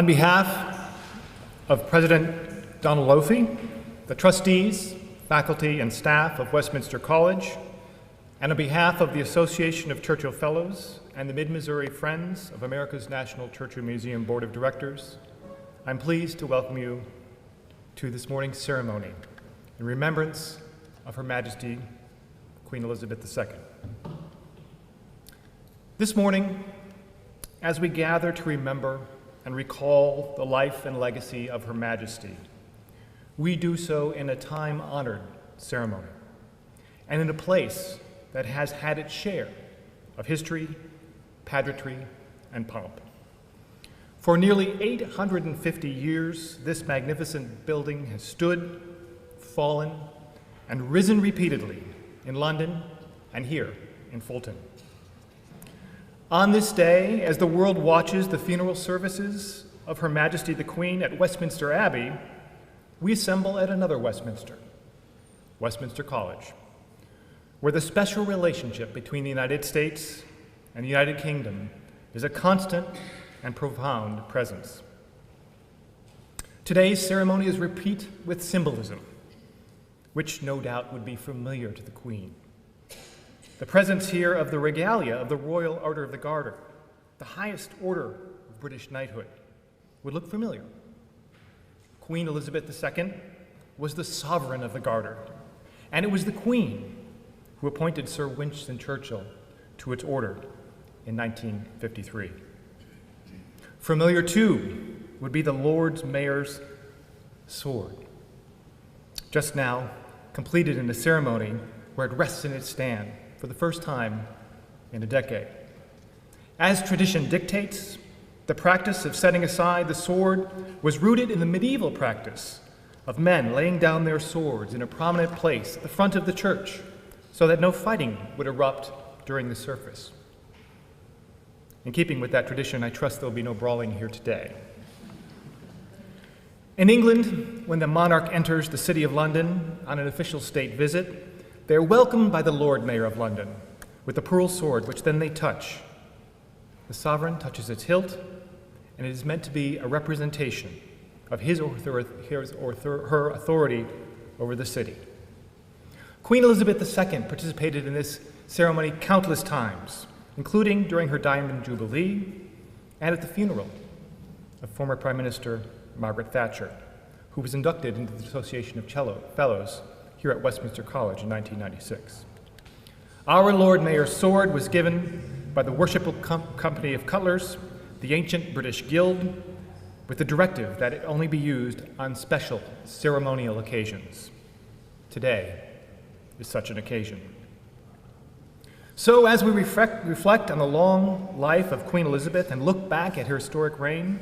On behalf of President Donald Lofi, the trustees, faculty, and staff of Westminster College, and on behalf of the Association of Churchill Fellows and the Mid-Missouri Friends of America's National Churchill Museum Board of Directors, I'm pleased to welcome you to this morning's ceremony in remembrance of Her Majesty, Queen Elizabeth II. This morning, as we gather to remember and recall the life and legacy of Her Majesty, we do so in a time-honored ceremony and in a place that has had its share of history, pageantry, and pomp. For nearly 850 years, this magnificent building has stood, fallen, and risen repeatedly in London and here in Fulton. On this day, as the world watches the funeral services of Her Majesty the Queen at Westminster Abbey, we assemble at another Westminster, Westminster College, where the special relationship between the United States and the United Kingdom is a constant and profound presence. Today's ceremony is replete with symbolism, which no doubt would be familiar to the Queen. The presence here of the regalia of the Royal Order of the Garter, the highest order of British knighthood, would look familiar. Queen Elizabeth II was the sovereign of the Garter, and it was the Queen who appointed Sir Winston Churchill to its order in 1953. Familiar, too, would be the Lord Mayor's sword, just now completed in a ceremony where it rests in its stand for the first time in a decade. As tradition dictates, the practice of setting aside the sword was rooted in the medieval practice of men laying down their swords in a prominent place at the front of the church so that no fighting would erupt during the service. In keeping with that tradition, I trust there will be no brawling here today. In England, when the monarch enters the City of London on an official state visit, they are welcomed by the Lord Mayor of London with the pearl sword, which then they touch. The sovereign touches its hilt, and it is meant to be a representation of his or her authority over the city. Queen Elizabeth II participated in this ceremony countless times, including during her Diamond Jubilee and at the funeral of former Prime Minister Margaret Thatcher, who was inducted into the Association of Fellows here at Westminster College in 1996. Our Lord Mayor's sword was given by the Worshipful Company of Cutlers, the ancient British Guild, with the directive that it only be used on special ceremonial occasions. Today is such an occasion. So as we reflect on the long life of Queen Elizabeth and look back at her historic reign,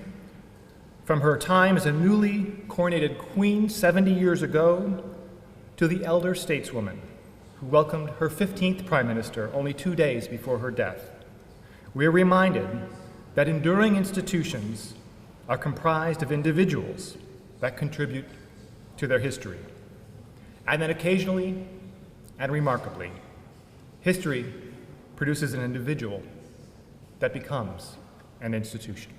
from her time as a newly coronated queen 70 years ago to the elder stateswoman who welcomed her 15th prime minister only 2 days before her death, we are reminded that enduring institutions are comprised of individuals that contribute to their history, and that occasionally and remarkably, history produces an individual that becomes an institution.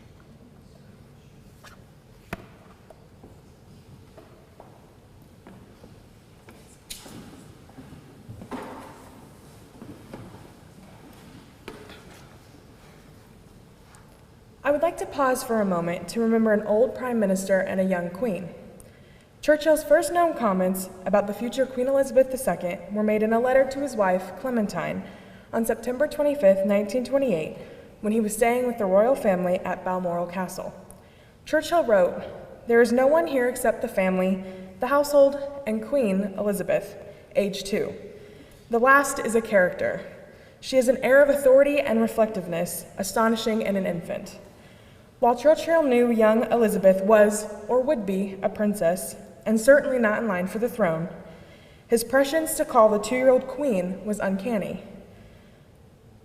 I would like to pause for a moment to remember an old prime minister and a young queen. Churchill's first known comments about the future Queen Elizabeth II were made in a letter to his wife, Clementine, on September 25, 1928, when he was staying with the royal family at Balmoral Castle. Churchill wrote, "There is no one here except the family, the household, and Queen Elizabeth, age 2. The last is a character. She has an air of authority and reflectiveness, astonishing in an infant." While Churchill knew young Elizabeth was, or would be, a princess, and certainly not in line for the throne, his prescience to call the 2-year-old queen was uncanny.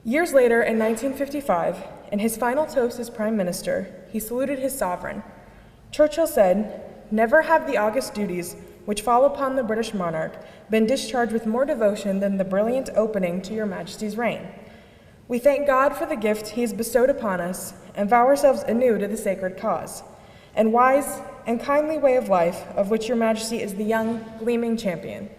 Years later, in 1955, in his final toast as prime minister, he saluted his sovereign. Churchill said, "Never have the august duties which fall upon the British monarch been discharged with more devotion than the brilliant opening to your Majesty's reign. We thank God for the gift he has bestowed upon us and vow ourselves anew to the sacred cause. and wise and kindly way of life of which your Majesty is the young, gleaming champion.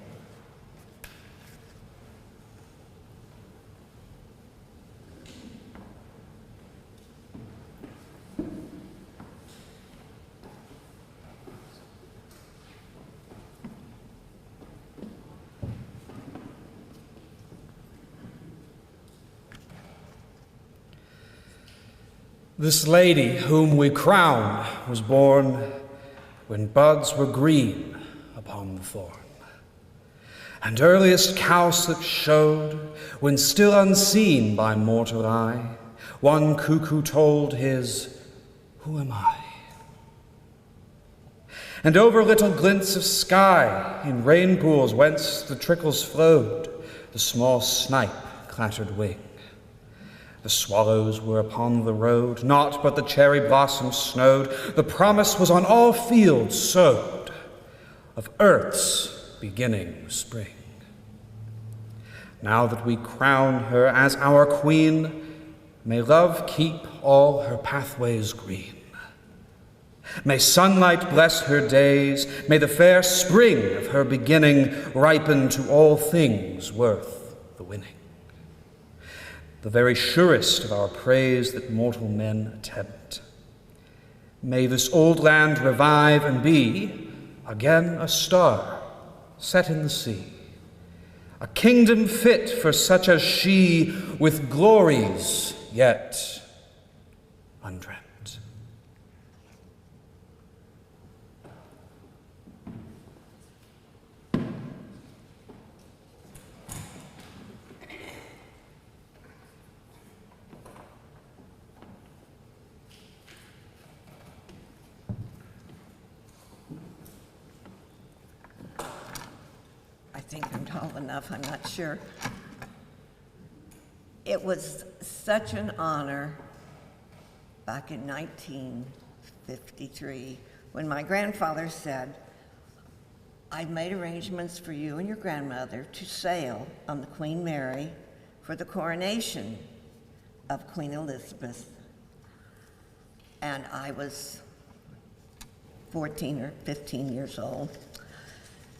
This lady whom we crown was born when buds were green upon the thorn, and earliest cowslips showed when still unseen by mortal eye, one cuckoo told his, "Who am I?" And over little glints of sky, in rain pools whence the trickles flowed, the small snipe clattered wing. The swallows were upon the road, naught but the cherry blossoms snowed. The promise was on all fields sowed of earth's beginning spring. Now that we crown her as our queen, may love keep all her pathways green. May sunlight bless her days, may the fair spring of her beginning ripen to all things worth the winning. The very surest of our praise that mortal men attempt. May this old land revive and be again a star set in the sea, a kingdom fit for such as she, with glories yet undreamt. I think I'm tall enough, I'm not sure. It was such an honor back in 1953 when my grandfather said, "I've made arrangements for you and your grandmother to sail on the Queen Mary for the coronation of Queen Elizabeth." And I was 14 or 15 years old.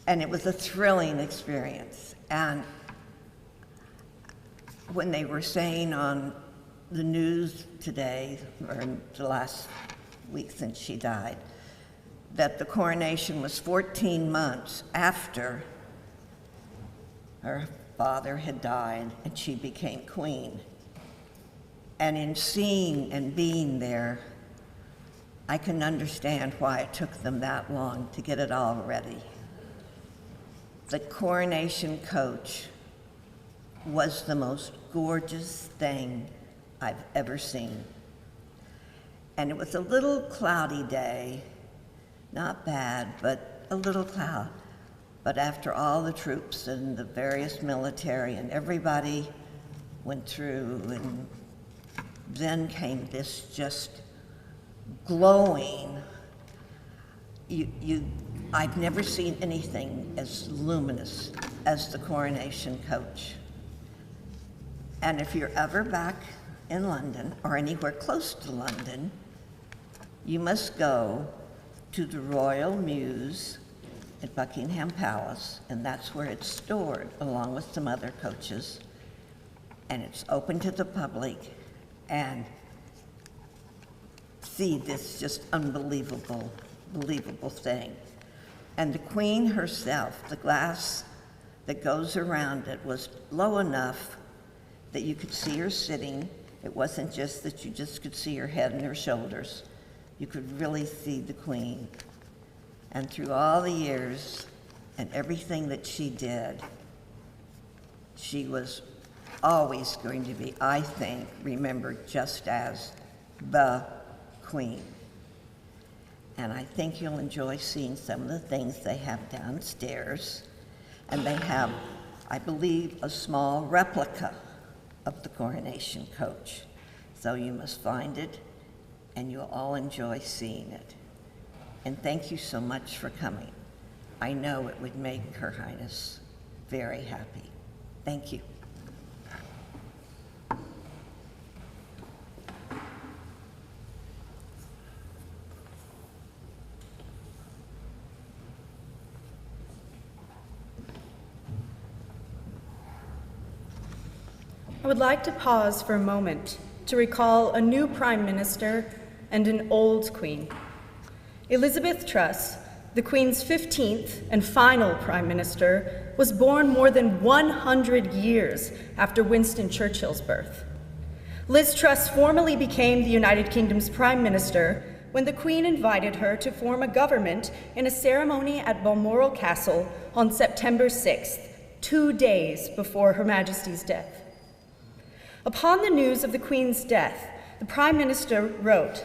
And it was a thrilling experience. And when they were saying on the news today, or in the last week since she died, that the coronation was 14 months after her father had died and she became queen. And in seeing and being there, I can understand why it took them that long to get it all ready. The coronation coach was the most gorgeous thing I've ever seen. And it was a little cloudy day, not bad, but a little cloud. But after all the troops and the various military and everybody went through, and then came this just glowing, I've never seen anything as luminous as the coronation coach. And if you're ever back in London or anywhere close to London, you must go to the Royal Mews at Buckingham Palace, and that's where it's stored along with some other coaches. And it's open to the public, and see this just unbelievable thing. And the Queen herself, the glass that goes around it was low enough that you could see her sitting. It wasn't just that you just could see her head and her shoulders. You could really see the Queen. And through all the years and everything that she did, she was always going to be, I think, remembered just as the Queen. And I think you'll enjoy seeing some of the things they have downstairs. And they have, I believe, a small replica of the coronation coach. So you must find it, and you'll all enjoy seeing it. And thank you so much for coming. I know it would make Her Highness very happy. Thank you. I would like to pause for a moment to recall a new Prime Minister and an old Queen. Elizabeth Truss, the Queen's 15th and final Prime Minister, was born more than 100 years after Winston Churchill's birth. Liz Truss formally became the United Kingdom's Prime Minister when the Queen invited her to form a government in a ceremony at Balmoral Castle on September 6th, 2 days before Her Majesty's death. Upon the news of the Queen's death, the Prime Minister wrote,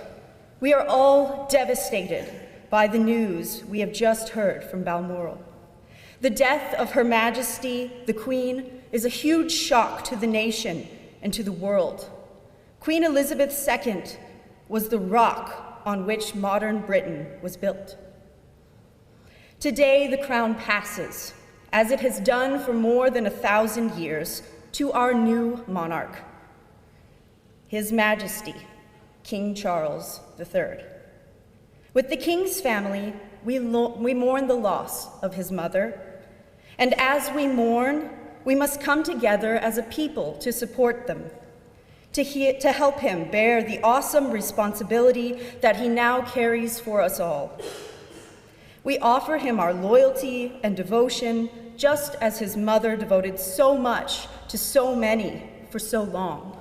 "We are all devastated by the news we have just heard from Balmoral. The death of Her Majesty, the Queen, is a huge shock to the nation and to the world. Queen Elizabeth II was the rock on which modern Britain was built. Today, the crown passes, as it has done for more than 1,000 years, to our new monarch, His Majesty, King Charles III. With the King's family, we mourn the loss of his mother, and as we mourn, we must come together as a people to support them, to help him bear the awesome responsibility that he now carries for us all. We offer him our loyalty and devotion, just as his mother devoted so much to so many for so long.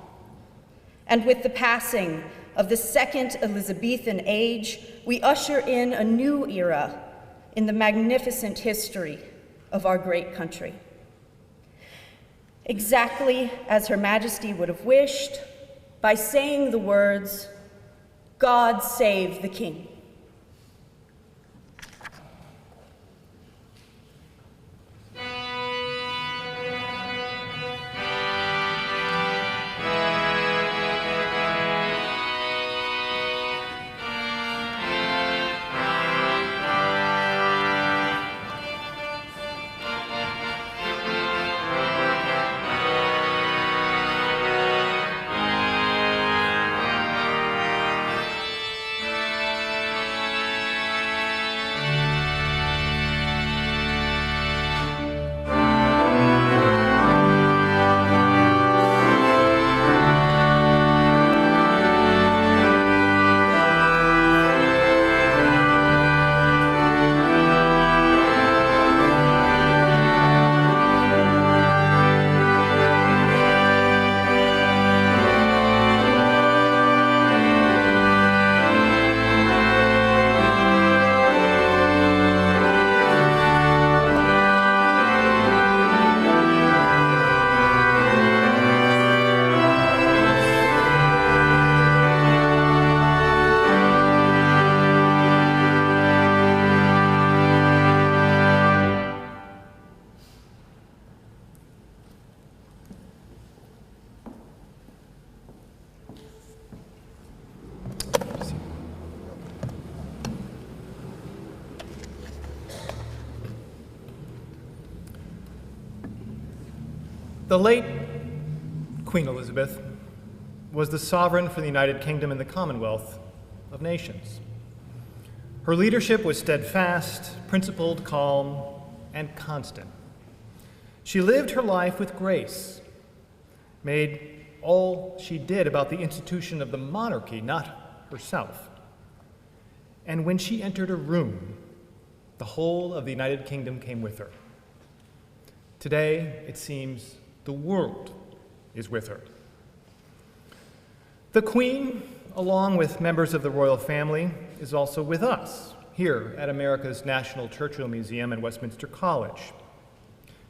And with the passing of the second Elizabethan age, we usher in a new era in the magnificent history of our great country. Exactly as Her Majesty would have wished, by saying the words, "God save the King." The late Queen Elizabeth was the sovereign for the United Kingdom and the Commonwealth of Nations. Her leadership was steadfast, principled, calm, and constant. She lived her life with grace, made all she did about the institution of the monarchy, not herself. And when she entered a room, the whole of the United Kingdom came with her. Today, it seems the world is with her. The Queen, along with members of the royal family, is also with us here at America's National Churchill Museum and Westminster College.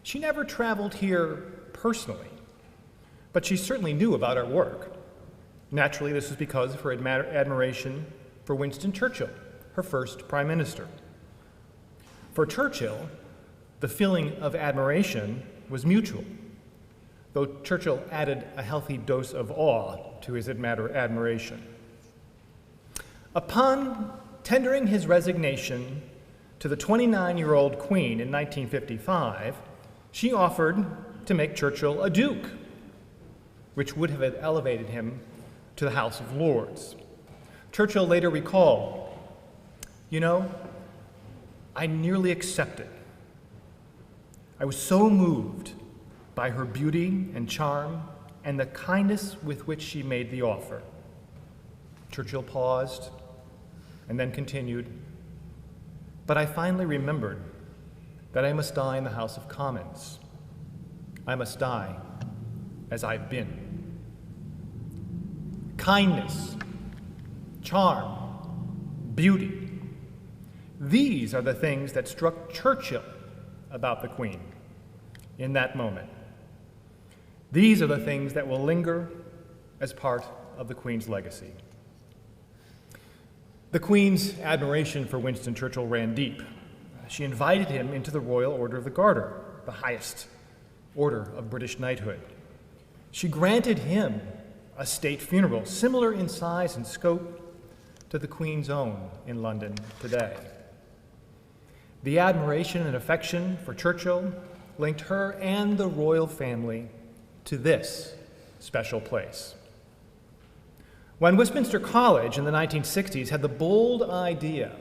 She never traveled here personally, but she certainly knew about our work. Naturally, this was because of her admiration for Winston Churchill, her first prime minister. For Churchill, the feeling of admiration was mutual, though Churchill added a healthy dose of awe to his admiration. Upon tendering his resignation to the 29-year-old Queen in 1955, she offered to make Churchill a duke, which would have elevated him to the House of Lords. Churchill later recalled, "You know, I nearly accepted. I was so moved by her beauty and charm and the kindness with which she made the offer. Churchill paused and then continued, "But I finally remembered that I must die in the House of Commons. I must die as I've been." Kindness, charm, beauty. These are the things that struck Churchill about the Queen in that moment. These are the things that will linger as part of the Queen's legacy. The Queen's admiration for Winston Churchill ran deep. She invited him into the Royal Order of the Garter, the highest order of British knighthood. She granted him a state funeral, similar in size and scope to the Queen's own in London today. The admiration and affection for Churchill linked her and the royal family to this special place. When Westminster College in the 1960s had the bold idea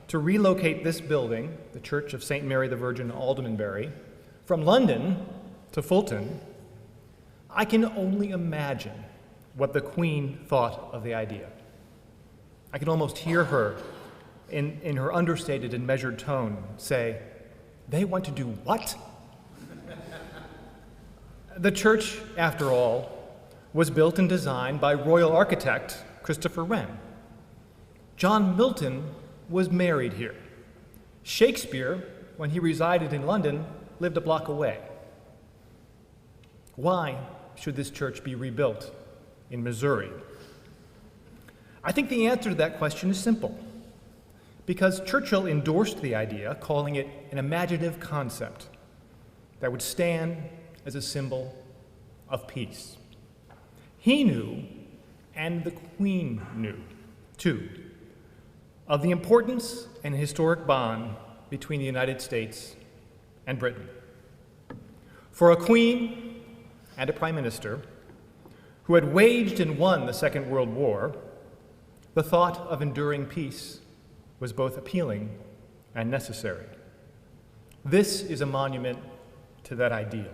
to relocate this building, the Church of St. Mary the Virgin, Aldermanbury, from London to Fulton, I can only imagine what the Queen thought of the idea. I can almost hear her, in her understated and measured tone, say, "They want to do what?" The church, after all, was built and designed by royal architect Christopher Wren. John Milton was married here. Shakespeare, when he resided in London, lived a block away. Why should this church be rebuilt in Missouri? I think the answer to that question is simple. Because Churchill endorsed the idea, calling it an imaginative concept that would stand as a symbol of peace. He knew, and the Queen knew, too, of the importance and historic bond between the United States and Britain. For a queen and a prime minister who had waged and won the Second World War, the thought of enduring peace was both appealing and necessary. This is a monument to that ideal.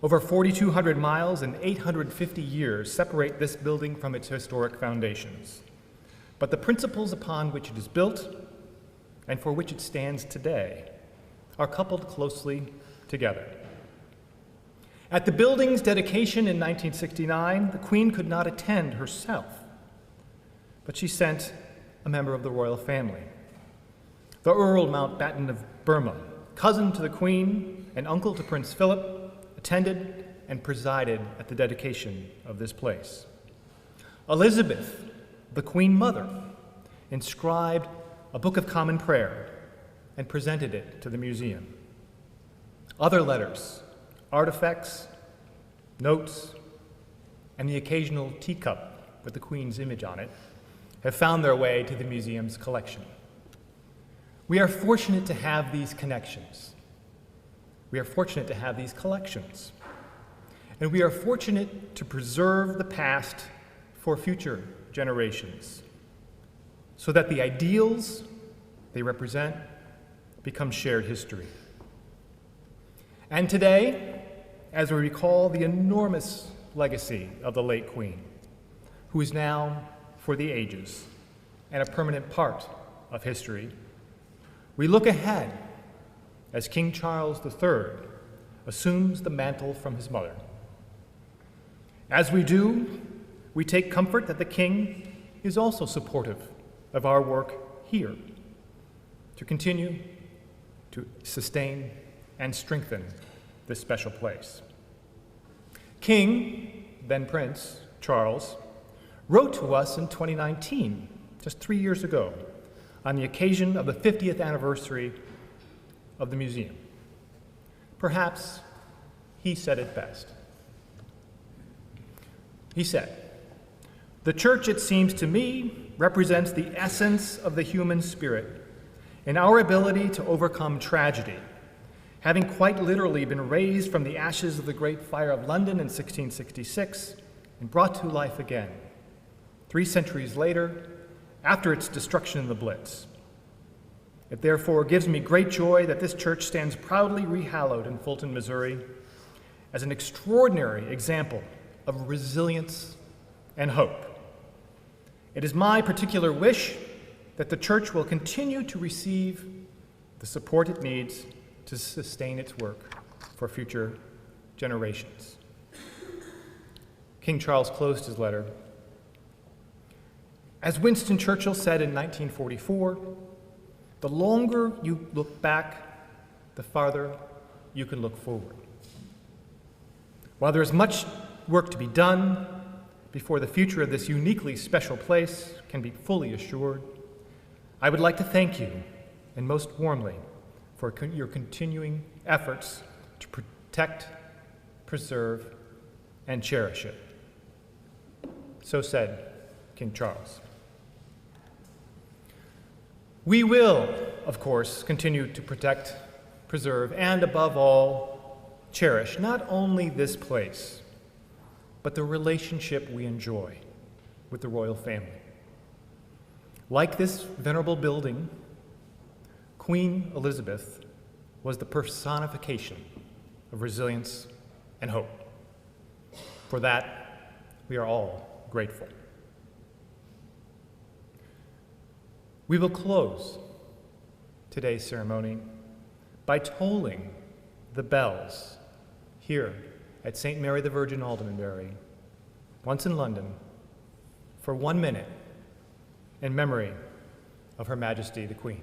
Over 4,200 miles and 850 years separate this building from its historic foundations. But the principles upon which it is built and for which it stands today are coupled closely together. At the building's dedication in 1969, the Queen could not attend herself, but she sent a member of the royal family. The Earl Mountbatten of Burma, cousin to the Queen and uncle to Prince Philip, attended and presided at the dedication of this place. Elizabeth, the Queen Mother, inscribed a Book of Common Prayer and presented it to the museum. Other letters, artifacts, notes, and the occasional teacup with the Queen's image on it have found their way to the museum's collection. We are fortunate to have these connections. We are fortunate to have these collections. And we are fortunate to preserve the past for future generations so that the ideals they represent become shared history. And today, as we recall the enormous legacy of the late Queen, who is now for the ages and a permanent part of history, we look ahead as King Charles III assumes the mantle from his mother. As we do, we take comfort that the King is also supportive of our work here to continue to sustain and strengthen this special place. King, then Prince Charles, wrote to us in 2019, just 3 years ago, on the occasion of the 50th anniversary of the museum. Perhaps he said it best. He said, "The church, it seems to me, represents the essence of the human spirit and our ability to overcome tragedy, having quite literally been raised from the ashes of the Great Fire of London in 1666 and brought to life again, 3 centuries later, after its destruction in the Blitz. It therefore gives me great joy that this church stands proudly rehallowed in Fulton, Missouri, as an extraordinary example of resilience and hope. It is my particular wish that the Church will continue to receive the support it needs to sustain its work for future generations. King Charles closed his letter. As Winston Churchill said in 1944, the longer you look back, the farther you can look forward. While there is much work to be done before the future of this uniquely special place can be fully assured, I would like to thank you, and most warmly, for your continuing efforts to protect, preserve, and cherish it. So said King Charles. We will, of course, continue to protect, preserve, and above all, cherish not only this place, but the relationship we enjoy with the royal family. Like this venerable building, Queen Elizabeth was the personification of resilience and hope. For that, we are all grateful. We will close today's ceremony by tolling the bells here at St. Mary the Virgin, Aldermanbury, once in London, for 1 minute in memory of Her Majesty the Queen.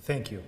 Thank you.